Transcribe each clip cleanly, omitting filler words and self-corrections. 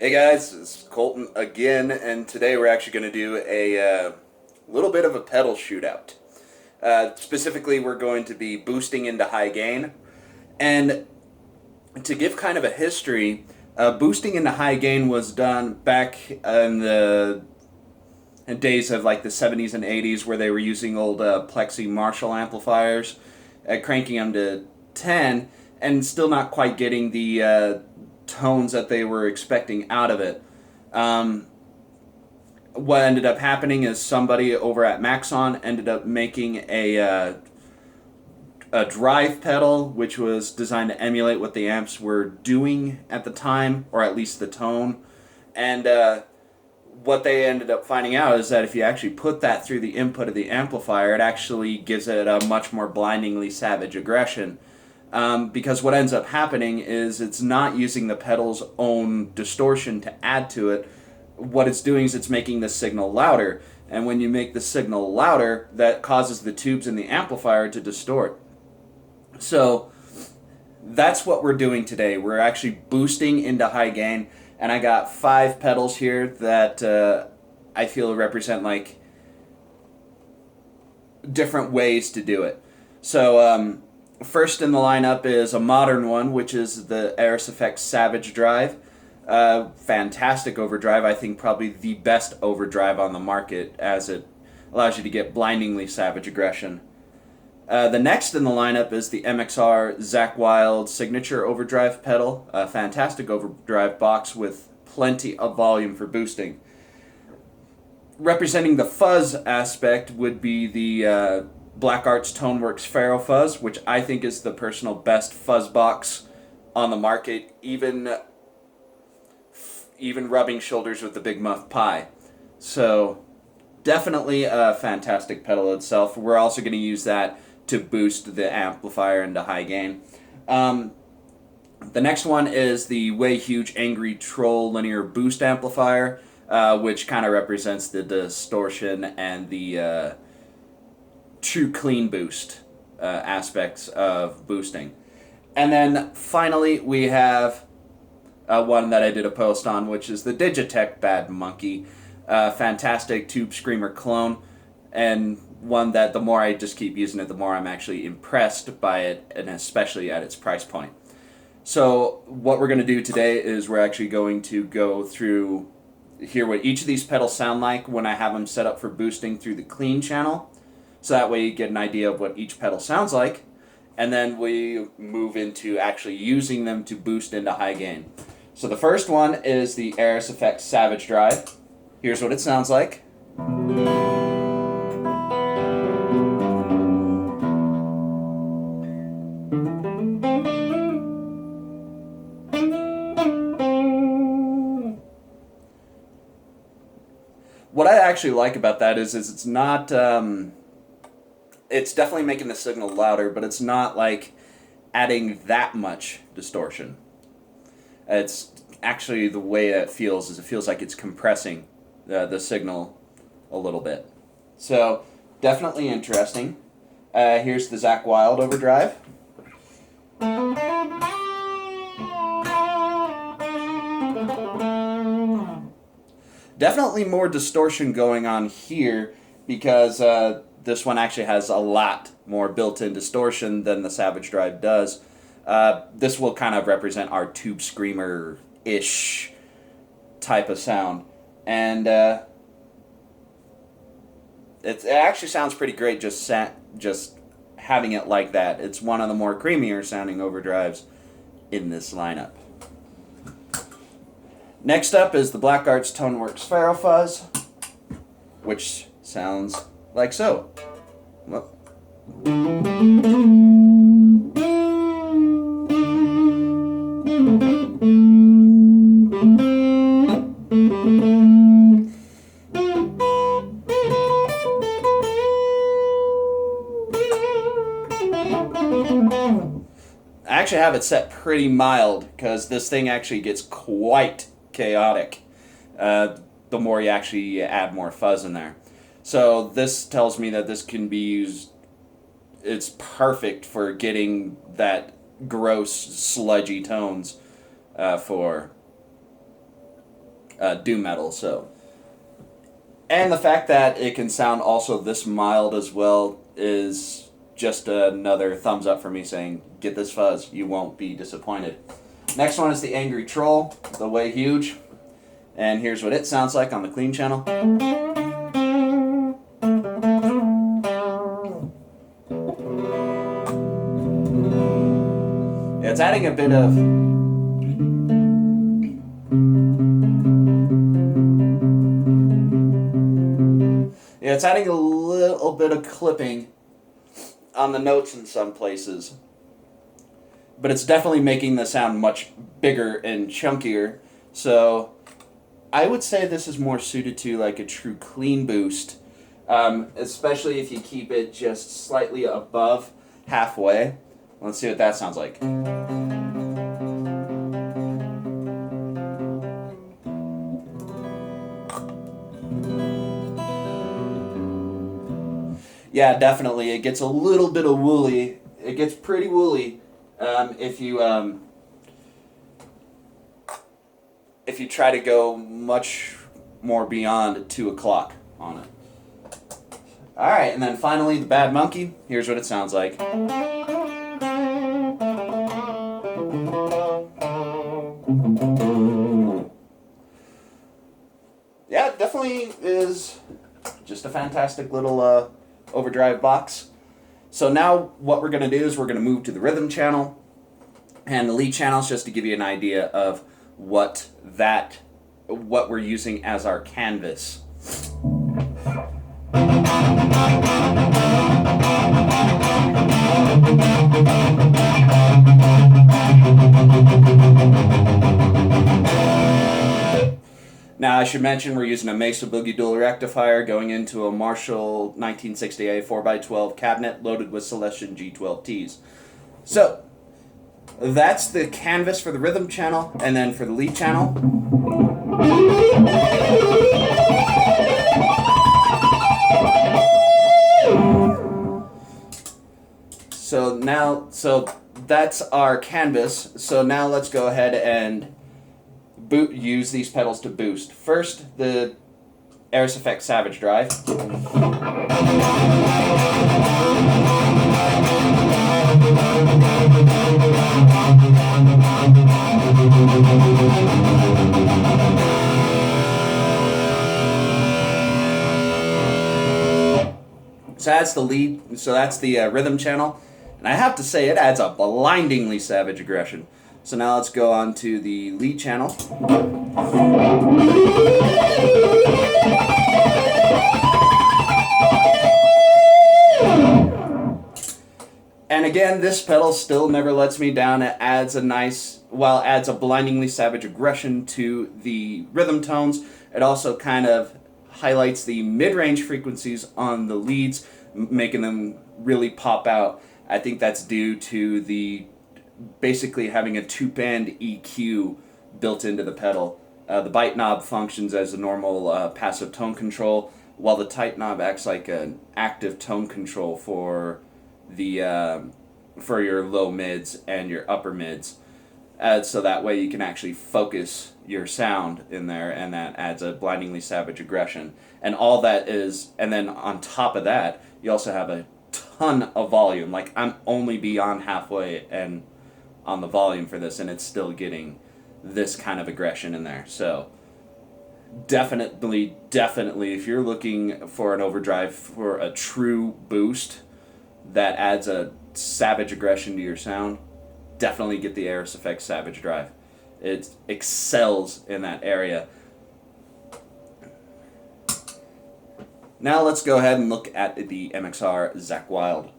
Hey guys, it's Colton again, and today we're actually going to do a little bit of a pedal shootout. Specifically, we're going to be boosting into high gain, and to give kind of a history, boosting into high gain was done back in the days of like the 70s and 80s where they were using old Plexi Marshall amplifiers, cranking them to 10, and still not quite getting the tones that they were expecting out of it. Um, what ended up happening is somebody over at Maxon ended up making a drive pedal, which was designed to emulate what the amps were doing at the time, or at least the tone. And what they ended up finding out is that if you actually put that through the input of the amplifier, it actually gives it a much more blindingly savage aggression. Because what ends up happening is it's not using the pedal's own distortion to add to it. What it's doing is it's making the signal louder. And when you make the signal louder, that causes the tubes in the amplifier to distort. So that's what we're doing today. We're actually boosting into high gain. And I got 5 pedals here that I feel represent like different ways to do it. So first in the lineup is a modern one, which is the Aris Effect Savage Drive. Fantastic overdrive. I think probably the best overdrive on the market, as it allows you to get blindingly savage aggression. The next in the lineup is the MXR Zakk Wylde Signature Overdrive pedal. A fantastic overdrive box with plenty of volume for boosting. Representing the fuzz aspect would be the Black Arts Toneworks Pharaoh Fuzz, which I think is the personal best fuzz box on the market, even rubbing shoulders with the Big Muff Pi. So definitely a fantastic pedal itself. We're also going to use that to boost the amplifier into high gain. The next one is the Way Huge Angry Troll Linear Boost Amplifier, which kind of represents the distortion and the true clean boost aspects of boosting. And then finally we have one that I did a post on, which is the Digitech Bad Monkey. Fantastic Tube Screamer clone, and one that the more I just keep using it, the more I'm actually impressed by it, and especially at its price point. So what we're going to do today is we're actually going to go through, hear what each of these pedals sound like when I have them set up for boosting through the clean channel. So that way you get an idea of what each pedal sounds like, and then we move into actually using them to boost into high gain. So the first one is the Aris Effect Savage Drive. Here's what it sounds like. What I actually like about that is it's not... it's definitely making the signal louder, but it's not like adding that much distortion. It's actually the way it feels is it feels like it's compressing the signal a little bit. So definitely interesting. Here's the Zakk Wylde overdrive. Definitely more distortion going on here because this one actually has a lot more built-in distortion than the Savage Drive does. This will kind of represent our Tube Screamer-ish type of sound. And it actually sounds pretty great just having it like that. It's one of the more creamier sounding overdrives in this lineup. Next up is the Black Arts Toneworks Pharaoh Fuzz, which sounds like so. Well. I actually have it set pretty mild because this thing actually gets quite chaotic the more you actually add more fuzz in there. So this tells me that this can be used, it's perfect for getting that gross, sludgy tones for doom metal. So, and the fact that it can sound also this mild as well is just another thumbs up for me saying, get this fuzz, you won't be disappointed. Next one is the Angry Troll, the Way Huge. And here's what it sounds like on the clean channel. Yeah, it's adding a bit of... Yeah, it's adding a little bit of clipping on the notes in some places. But it's definitely making the sound much bigger and chunkier. So I would say this is more suited to like a true clean boost, especially if you keep it just slightly above halfway. Let's see what that sounds like. Yeah, definitely. It gets a little bit of woolly. It gets pretty woolly if you try to go much more beyond 2 o'clock on it. All right, and then finally the Bad Monkey. Here's what it sounds like. Yeah, it definitely is just a fantastic little overdrive box. So now what we're going to do is we're going to move to the rhythm channel and the lead channels, just to give you an idea of what we're using as our canvas. Now, I should mention we're using a Mesa Boogie Dual Rectifier going into a Marshall 1968 4x12 cabinet loaded with Celestion G12Ts. So, that's the canvas for the rhythm channel, and then for the lead channel. So that's our canvas. So now let's go ahead and use these pedals to boost. First, the Aris Effect Savage Drive. So that's the lead. So that's the rhythm channel, and I have to say it adds a blindingly savage aggression. So now let's go on to the lead channel. And again, this pedal still never lets me down. It adds adds a blindingly savage aggression to the rhythm tones. It also kind of highlights the mid-range frequencies on the leads, making them really pop out. I think that's due to the basically having a two-band EQ built into the pedal. The bite knob functions as a normal passive tone control, while the tight knob acts like an active tone control for the for your low mids and your upper mids. So that way you can actually focus your sound in there, and that adds a blindingly savage aggression. And all that is, and then on top of that, you also have a ton of volume. Like, I'm only beyond halfway and on the volume for this, and it's still getting this kind of aggression in there. So definitely, if you're looking for an overdrive for a true boost that adds a savage aggression to your sound, definitely get the Aris Effect Savage Drive. It excels in that area. Now let's go ahead and look at the MXR Zakk Wylde.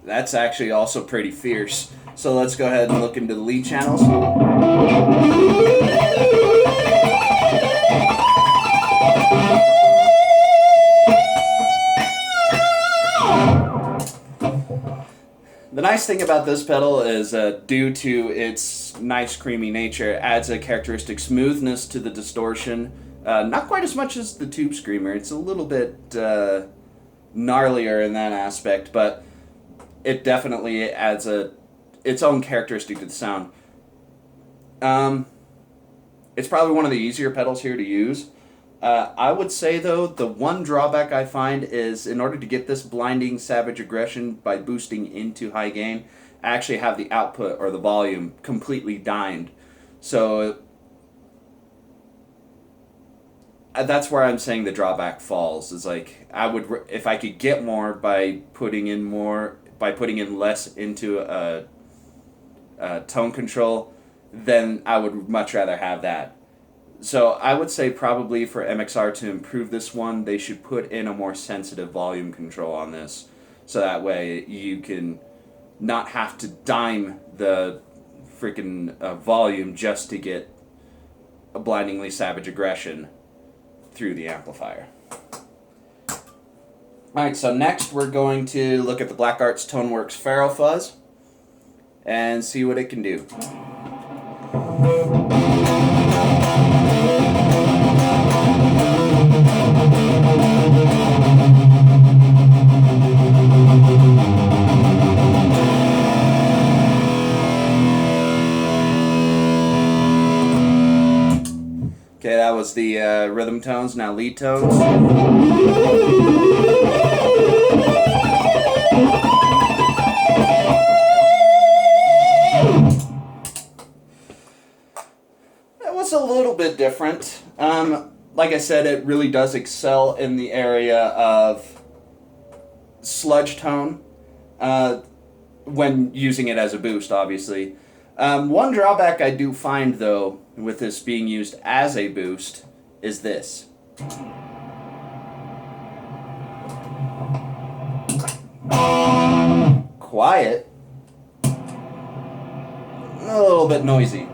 That's actually also pretty fierce. So let's go ahead and look into the lead channels. The nice thing about this pedal is, due to its nice creamy nature, it adds a characteristic smoothness to the distortion. Not quite as much as the Tube Screamer. It's a little bit gnarlier in that aspect, but it definitely adds its own characteristic to the sound. It's probably one of the easier pedals here to use. I would say, though, the one drawback I find is in order to get this blinding savage aggression by boosting into high gain, I actually have the output or the volume completely dimed. So that's where I'm saying the drawback falls. Is like I would, if I could get more by putting in less into a tone control, then I would much rather have that. So I would say probably for MXR to improve this one, they should put in a more sensitive volume control on this. So that way you can not have to dime the freaking volume just to get a blindingly savage aggression through the amplifier. Alright, so next we're going to look at the Black Arts Toneworks Ferro Fuzz and see what it can do. Okay, that was the rhythm tones, now lead tones. That was a little bit different. Like I said, it really does excel in the area of sludge tone when using it as a boost, obviously. One drawback I do find, though, with this being used as a boost, is this. Quiet. A little bit noisy.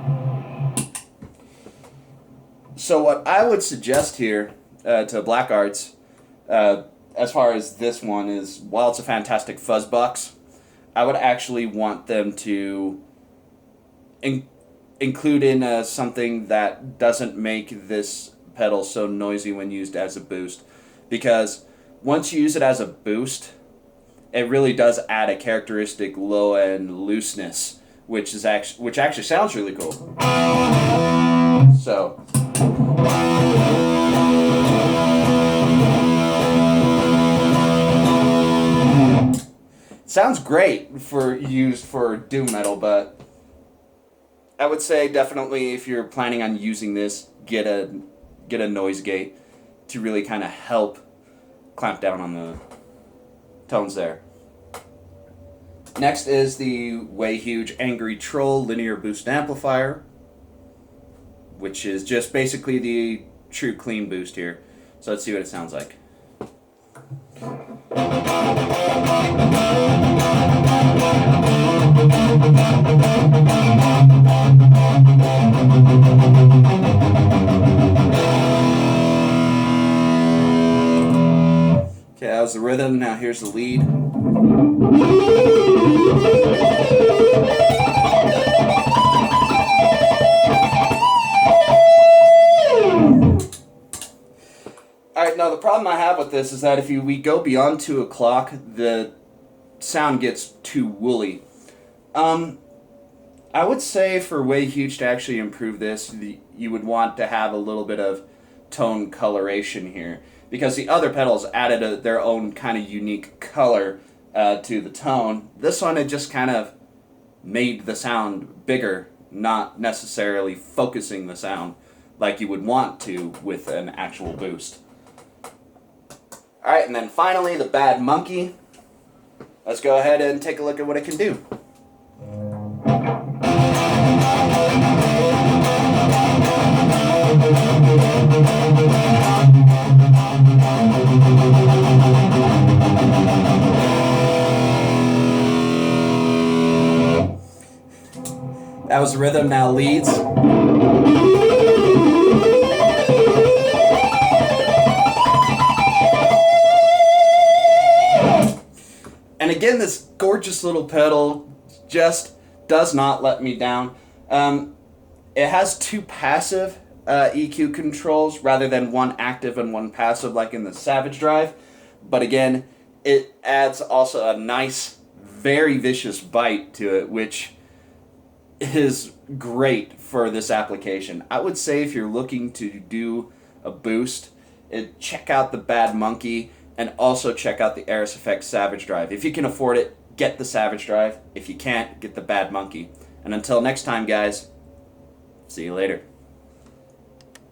So what I would suggest here to Black Arts, as far as this one, is while it's a fantastic fuzz box, I would actually want them to include in something that doesn't make this pedal so noisy when used as a boost, because once you use it as a boost, it really does add a characteristic low end looseness, which actually sounds really cool. So it sounds great for used for doom metal, but I would say definitely if you're planning on using this, get a noise gate to really kind of help clamp down on the tones there. Next is the Way Huge Angry Troll linear boost amplifier, which is just basically the true clean boost here. So let's see what it sounds like. Okay, that was the rhythm. Now here's the lead. Alright, now the problem I have with this is that if we go beyond 2 o'clock, the sound gets too woolly. I would say for Way Huge to actually improve this, you would want to have a little bit of tone coloration here, because the other pedals added their own kind of unique color to the tone. This one, it just kind of made the sound bigger, not necessarily focusing the sound like you would want to with an actual boost. Alright, and then finally the Bad Monkey. Let's go ahead and take a look at what it can do. That was the rhythm, now leads. And again, this gorgeous little pedal just does not let me down. It has 2 passive EQ controls rather than 1 active and 1 passive like in the Savage Drive. But again, it adds also a nice, very vicious bite to it, which is great for this application. I would say if you're looking to do a boost, check out the Bad Monkey and also check out the Aris Effect Savage Drive. If you can afford it, get the Savage Drive. If you can't, get the Bad Monkey. And until next time, guys, see you later.